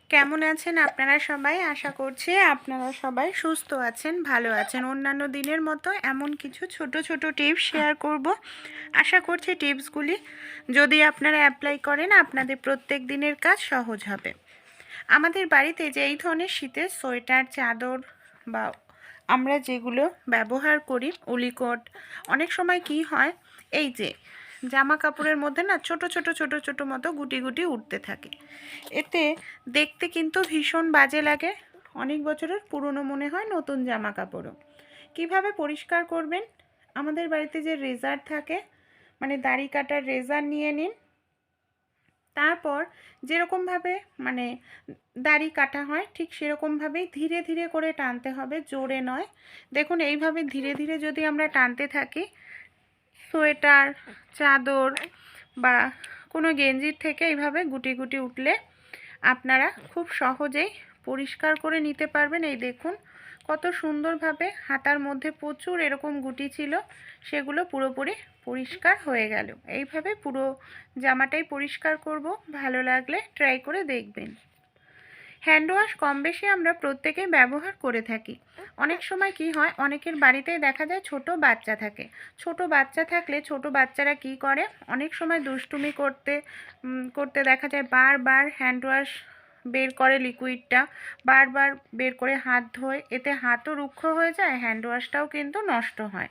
কেমন আছেন আপনারা সবাই? আশা করছি আপনারা সবাই সুস্থ আছেন, ভালো আছেন। অন্যান্য দিনের মতো এমন কিছু ছোট ছোট টিপস শেয়ার করব। আশা করছি টিপসগুলি যদি আপনারা অ্যাপ্লাই করেন আপনাদের প্রত্যেক দিনের কাজ সহজ হবে। আমাদের বাড়িতে যে এই ধরনের শীতের সোয়েটার, চাদর বা আমরা যেগুলো ব্যবহার করি, উলিকট, অনেক সময় কি হয়, এই যে জামা কাপড়ের মধ্যে না ছোট ছোট ছোট ছোট মতো গুটি গুটি উঠতে থাকে। এতে দেখতে কিন্তু ভীষণ বাজে লাগে, অনেক বছরের পুরনো মনে হয় নতুন জামা কাপড়ও। কীভাবে পরিষ্কার করবেন? আমাদের বাড়িতে যে রেজার থাকে, মানে দাড়ি কাটার রেজার নিয়ে নিন। তারপর যেরকমভাবে মানে দাড়ি কাটা হয় ঠিক সেরকমভাবেই ধীরে ধীরে করে টানতে হবে, জোরে নয়। দেখুন এইভাবে ধীরে ধীরে যদি আমরা টানতে থাকি, সোয়েটার, চাদর বা কোনো গেঞ্জির থেকে এইভাবে গুটি গুটি উঠলে আপনারা খুব সহজেই পরিষ্কার করে নিতে পারবেন। এই দেখুন কত সুন্দরভাবে হাতার মধ্যে প্রচুর এরকম গুটি ছিল, সেগুলো পুরোপুরি পরিষ্কার হয়ে গেল। এইভাবে পুরো জামাটাই পরিষ্কার করব। ভালো লাগলে ট্রাই করে দেখবেন। হ্যান্ড ওয়াশ কম বেশি আমরা প্রত্যেকেই ব্যবহার করে থাকি। অনেক সময় কি হয়, অনেকের বাড়িতেই দেখা যায় ছোট বাচ্চা থাকে। ছোট বাচ্চা থাকলে ছোট বাচ্চারা কি করে, অনেক সময় দুষ্টুমি করতে করতে দেখা যায় বারবার হ্যান্ড ওয়াশ বের করে, লিকুইডটা বারবার বের করে হাত ধোয়। এতে হাতও রুক্ষ হয়ে যায়, হ্যান্ড ওয়াশটাও কিন্তু নষ্ট হয়।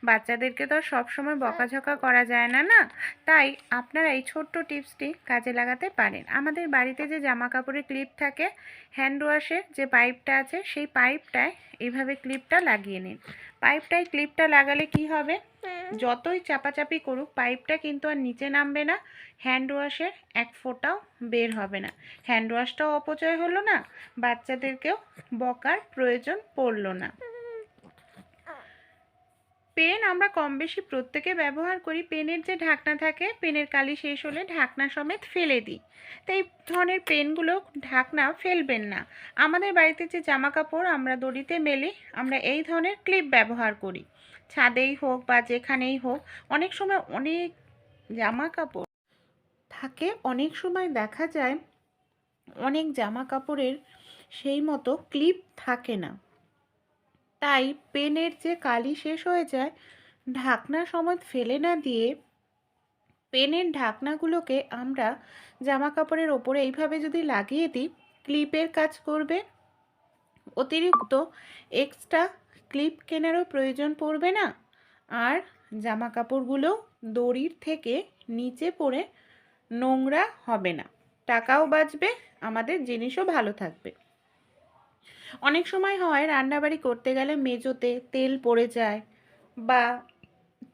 বাচ্চাদেরকে তো আর সবসময় বকাঝকা করা যায় না, না? তাই আপনারা এই ছোট্ট টিপসটি কাজে লাগাতে পারেন। আমাদের বাড়িতে যে জামা কাপড়ের ক্লিপ থাকে, হ্যান্ড ওয়াশের যে পাইপটা আছে সেই পাইপটায় এইভাবে ক্লিপটা লাগিয়ে নিন। পাইপটায় ক্লিপটা লাগালে কি হবে, যতই চাপাচাপি করুক পাইপটা কিন্তু আর নিচে নামবে না, হ্যান্ড ওয়াশের এক ফোঁটাও বের হবে না। হ্যান্ড ওয়াশটাও অপচয় হলো না, বাচ্চাদেরকেও বকার প্রয়োজন পড়লো না। পেন আমরা কম বেশি প্রত্যেকে ব্যবহার করি। পেনের যে ঢাকনা থাকে, পেনের কালি শেষ হলে ঢাকনা সমেত ফেলে দিই। তো এই ধরনের পেনগুলো ঢাকনা ফেলবেন না। আমাদের বাড়িতে যে জামা কাপড় আমরা দড়িতে মেলি, আমরা এই ধরনের ক্লিপ ব্যবহার করি। ছাদেই হোক বা যেখানেই হোক, অনেক সময় অনেক জামা কাপড় থাকে, অনেক সময় দেখা যায় অনেক জামা কাপড়ের সেই মতো ক্লিপ থাকে না। তাই পেনের যে কালি শেষ হয়ে যায়, ঢাকনা সমেত ফেলে না দিয়ে পেনের ঢাকনাগুলোকে আমরা জামা কাপড়ের ওপরে এইভাবে যদি লাগিয়ে দিই, ক্লিপের কাজ করবে। অতিরিক্ত এক্সট্রা ক্লিপ কেনারও প্রয়োজন পড়বে না, আর জামা কাপড়গুলো দড়ির থেকে নিচে পড়ে নোংরা হবে না, টাকাও বাঁচবে, আমাদের জিনিসও ভালো থাকবে। অনেক সময় হয় রান্নাবাড়ি করতে গেলে মেজোতে তেল পড়ে যায় বা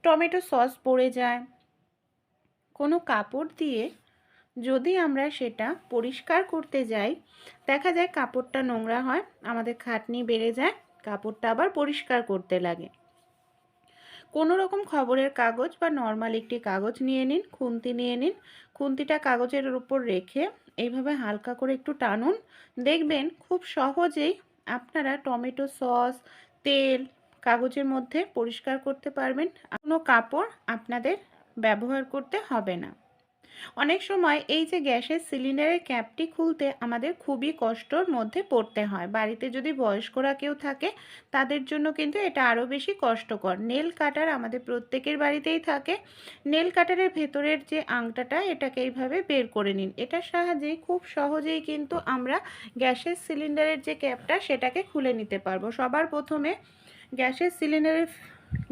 টমেটো সস পড়ে যায়, কোনো কাপড় দিয়ে যদি আমরা সেটা পরিষ্কার করতে যাই, দেখা যায় কাপড়টা নোংরা হয়, আমাদের খাটনি বেড়ে যায়, কাপড়টা আবার পরিষ্কার করতে লাগে। কোনো রকম খবরের কাগজ বা নর্মাল একটি কাগজ নিয়ে নিন, খুন্তি নিয়ে নিন। খুন্তিটা কাগজের উপর রেখে এইভাবে হালকা করে একটু টানুন, দেখবেন খুব সহজেই আপনারা টমেটো সস, তেল কাগজের মধ্যে পরিষ্কার করতে পারবেন। কোনো কাপড় আপনাদের ব্যবহার করতে হবে না। অনেক সময় এই যে গ্যাসের সিলিন্ডারের ক্যাপটি খুলতে আমাদের খুবই কষ্টর মধ্যে পড়তে হয়। বাড়িতে যদি বয়স্করা কেউ থাকে তাদের জন্য কিন্তু এটা আরও বেশি কষ্টকর। নেল কাটার আমাদের প্রত্যেকের বাড়িতেই থাকে। নেল কাটারের ভেতরের যে আংটাটা, এটাকে এইভাবে বের করে নিন। এটার সাহায্যেই খুব সহজেই কিন্তু আমরা গ্যাসের সিলিন্ডারের যে ক্যাপটা সেটাকে খুলে নিতে পারবো। সবার প্রথমে গ্যাসের সিলিন্ডারের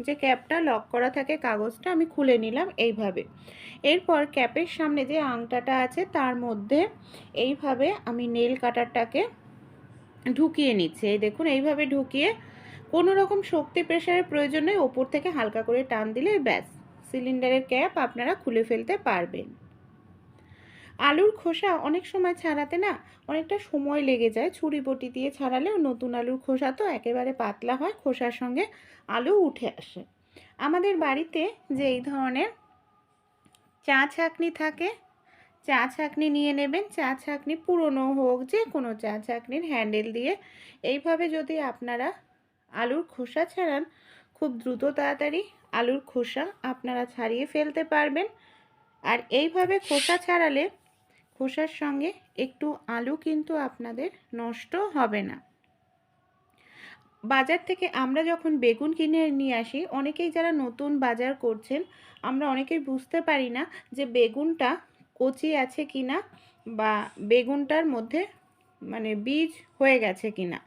যে ক্যাপটা লক করা থাকে কাগজটা আমি খুলে নিলাম এইভাবে। এরপর ক্যাপের সামনে যে আংটাটা আছে তার মধ্যে এইভাবে আমি নেল কাটারটাকে ঢুকিয়ে নিচ্ছি। এই দেখুন এইভাবে ঢুকিয়ে কোনো রকম শক্তি প্রেসারের প্রয়োজন নেই, ওপর থেকে হালকা করে টান দিলেই ব্যাস সিলিন্ডারের ক্যাপ আপনারা খুলে ফেলতে পারবেন। আলুর খোসা অনেক সময় ছাড়াতে না অনেকটা সময় লেগে যায়, ছুরি বটি দিয়ে ছাড়ালেও নতুন আলুর খোসা তো একেবারে পাতলা হয়, খোসার সঙ্গে আলু উঠে আসে। আমাদের বাড়িতে যে এই ধরনের চা ছাঁকনি থাকে, চা ছাঁকনি নিয়ে নেবেন। চা ছাঁকনি পুরনো হোক, যে কোনো চা ছাঁকনির হ্যান্ডেল দিয়ে এইভাবে যদি আপনারা আলুর খোসা ছাড়ান, খুব দ্রুত তাড়াতাড়ি আলুর খোসা আপনারা ছাড়িয়ে ফেলতে পারবেন। আর এইভাবে খোসা ছাড়ালে খোসার সঙ্গে একটু আলু কিন্তু আপনাদের নষ্ট হবে না। বাজার থেকে আমরা যখন বেগুন কিনে নিয়ে আসি, অনেকেই যারা নতুন বাজার করছেন, আমরা অনেকেই বুঝতে পারি না যে বেগুনটা কচি আছে কিনা বা বেগুনটার মধ্যে মানে বীজ হয়ে গেছে কিনা।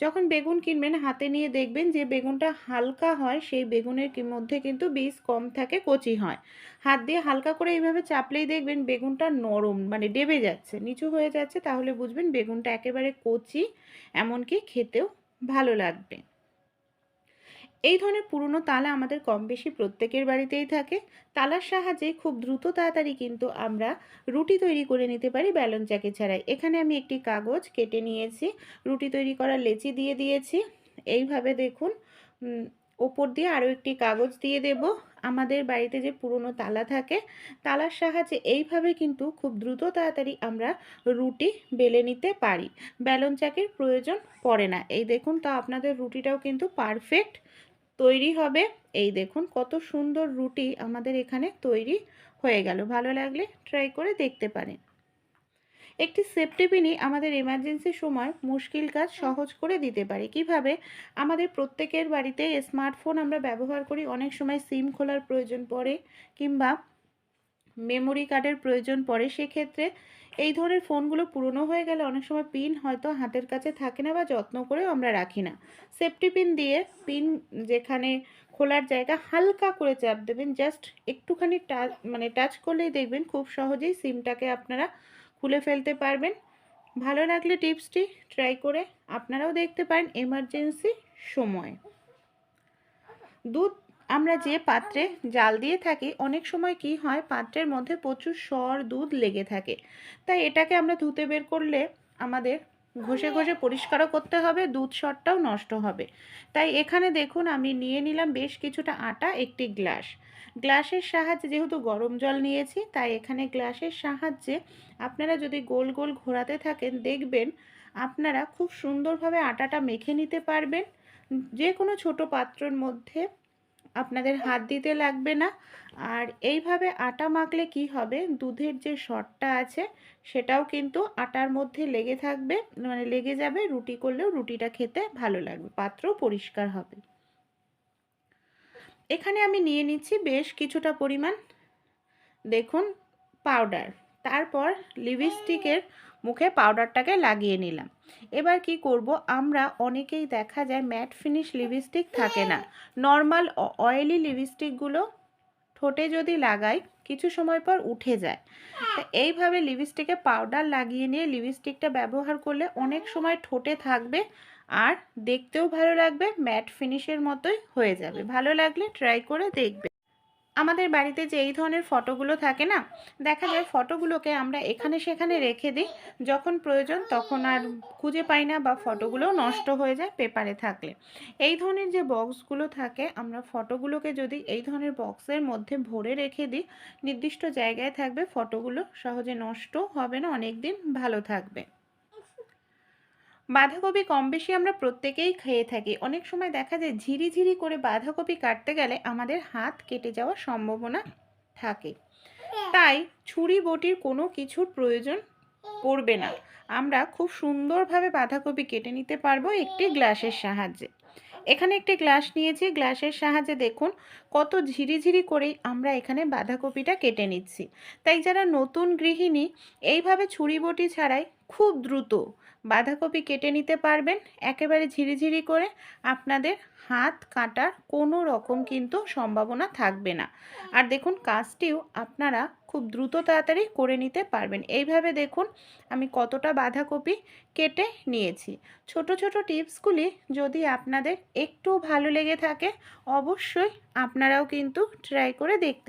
যখন বেগুন কিনবেন হাতে নিয়ে দেখবেন যে বেগুনটা হালকা হয়, সেই বেগুনের মধ্যে কিন্তু বীজ কম থাকে, কচি হয়। হাত দিয়ে হালকা করে এইভাবে চাপলেই দেখবেন বেগুনটা নরম মানে ডেবে যাচ্ছে, নিচু হয়ে যাচ্ছে, তাহলে বুঝবেন বেগুনটা একেবারে কচি, এমনকি খেতেও ভালো লাগবে। এই ধরনের পুরনো তালা আমাদের কম বেশি প্রত্যেকের বাড়িতেই থাকে। তালার সাহায্যে খুব দ্রুত তাড়াতাড়ি কিন্তু আমরা রুটি তৈরি করে নিতে পারি বেলন চাকি ছাড়াই। এখানে আমি একটি কাগজ কেটে নিয়েছি, রুটি তৈরি করার লেচি দিয়ে দিয়েছি। এইভাবে দেখুন ওপর দিয়ে আরও একটি কাগজ দিয়ে দেব। আমাদের বাড়িতে যে পুরনো তালা থাকে, তালার সাহায্যে এইভাবে কিন্তু খুব দ্রুত তাড়াতাড়ি আমরা রুটি বেলে নিতে পারি, বেলন চাকির প্রয়োজন পড়ে না। এই দেখুন, তা আপনাদের রুটিটাও কিন্তু পারফেক্ট তৈরি হবে। এই দেখুন কত সুন্দর রুটি আমাদের এখানে তৈরি হয়ে গেল। ভালো লাগলে ট্রাই করে দেখতে পারেন। একটি সেফটি পিনই আমাদের এমার্জেন্সির সময় মুশকিল কাজ সহজ করে দিতে পারে। কিভাবে? আমাদের প্রত্যেকের বাড়িতে স্মার্টফোন আমরা ব্যবহার করি, অনেক সময় সিম খোলার প্রয়োজন পড়ে কিংবা মেমোরি কার্ডের প্রয়োজন পড়ে। সেক্ষেত্রে এই ধরনের ফোনগুলো পুরনো হয়ে গেলে অনেক সময় পিন হয়তো হাতের কাছে থাকে না বা যত্ন করেও আমরা রাখি না। সেফটি পিন দিয়ে পিন যেখানে খোলার জায়গা হালকা করে চাপ দেবেন, জাস্ট একটুখানি টাচ করলেই দেখবেন খুব সহজেই সিমটাকে আপনারা খুলে ফেলতে পারবেন। ভালো লাগলে টিপসটি ট্রাই করে আপনারাও দেখতে পারেন এমার্জেন্সি সময়। দুধ আমরা যে পাত্রে জাল দিয়ে থাকি, অনেক সময় কি হয়, পাত্রের মধ্যে প্রচুর সর দুধ লেগে থাকে। তাই এটাকে আমরা ধুতে বের করলে আমাদের ঘষে ঘষে পরিষ্কারও করতে হবে, দুধ সরটাও নষ্ট হবে। তাই এখানে দেখুন আমি নিয়ে নিলাম বেশ কিছুটা আটা, একটি গ্লাসের সাহায্যে, যেহেতু গরম জল নিয়েছি তাই এখানে গ্লাসের সাহায্যে আপনারা যদি গোল গোল ঘোরাতে থাকেন, দেখবেন আপনারা খুব সুন্দরভাবে আটাটা মেখে নিতে পারবেন। যে কোনো ছোট পাত্রের মধ্যে আপনাদের হাত দিতে লাগবে না। আর এইভাবে আটা মাখলে কি হবে, দুধের যে সরটা আছে সেটাও কিন্তু আটার মধ্যে লেগে থাকবে, মানে লেগে যাবে, রুটি করলেও রুটিটা খেতে ভালো লাগবে, পাত্রও পরিষ্কার হবে। এখানে আমি নিয়ে নিচ্ছি বেশ কিছুটা পরিমাণ দেখুন পাউডার, তারপর লিপস্টিকের মুখে পাউডারটাকে লাগিয়ে নিলাম। এবার কি করব, আমরা অনেকেই দেখা যায় ম্যাট ফিনিশ লিপস্টিক থাকে না, নর্মাল অয়েলি লিপস্টিকগুলো ঠোঁটে যদি লাগাই কিছু সময় পর উঠে যায়। তো এইভাবে লিপস্টিকে পাউডার লাগিয়ে নিয়ে লিপস্টিকটা ব্যবহার করলে অনেক সময় ঠোঁটে থাকবে আর দেখতেও ভালো লাগবে, ম্যাট ফিনিশের মতোই হয়ে যাবে। ভালো লাগলে ট্রাই করে দেখবে। আমাদের বাড়িতে যে এই ধরনের ফটোগুলো থাকে না, দেখা যায় ফটোগুলোকে আমরা এখানে সেখানে রেখে দিই, যখন প্রয়োজন তখন আর খুঁজে পাই না বা ফটোগুলো নষ্ট হয়ে যায় পেপারে থাকলে। এই ধরনের যে বক্সগুলো থাকে, আমরা ফটোগুলোকে যদি এই ধরনের বক্সের মধ্যে ভরে রেখে দিই, নির্দিষ্ট জায়গায় থাকবে, ফটোগুলো সহজে নষ্ট হবে না, অনেক দিন ভালো থাকবে। বাঁধাকপি কম বেশি আমরা প্রত্যেকেই খেয়ে থাকি। অনেক সময় দেখা যায় ঝিরিঝিরি করে বাঁধাকপি কাটতে গেলে আমাদের হাত কেটে যাওয়ার সম্ভাবনা থাকে, তাই ছুরি বটির কোনো কিছুর প্রয়োজন পড়বে না। আমরা খুব সুন্দরভাবে বাঁধাকপি কেটে নিতে পারবো একটি গ্লাসের সাহায্যে। এখানে একটি গ্লাস নিয়েছি, গ্লাসের সাহায্যে দেখুন কত ঝিরিঝিরি করেই আমরা এখানে বাঁধাকপিটা কেটে নিচ্ছি। তাই যারা নতুন গৃহিণী এইভাবে ছুরি বটি ছাড়াই খুব দ্রুত বাঁধাকপি কেটে নিতে পারবেন একেবারে ঝিরিঝিরি করে, আপনাদের হাত কাটার কোনো রকম কিন্তু সম্ভাবনা থাকবে না। আর দেখুন কাজটিও আপনারা খুব দ্রুত তাড়াতাড়ি করে নিতে পারবেন। এইভাবে দেখুন আমি কতটা বাঁধাকপি কেটে নিয়েছি। ছোট ছোট টিপসগুলি যদি আপনাদের একটু ভালো লেগে থাকে, অবশ্যই আপনারাও কিন্তু ট্রাই করে দেখতে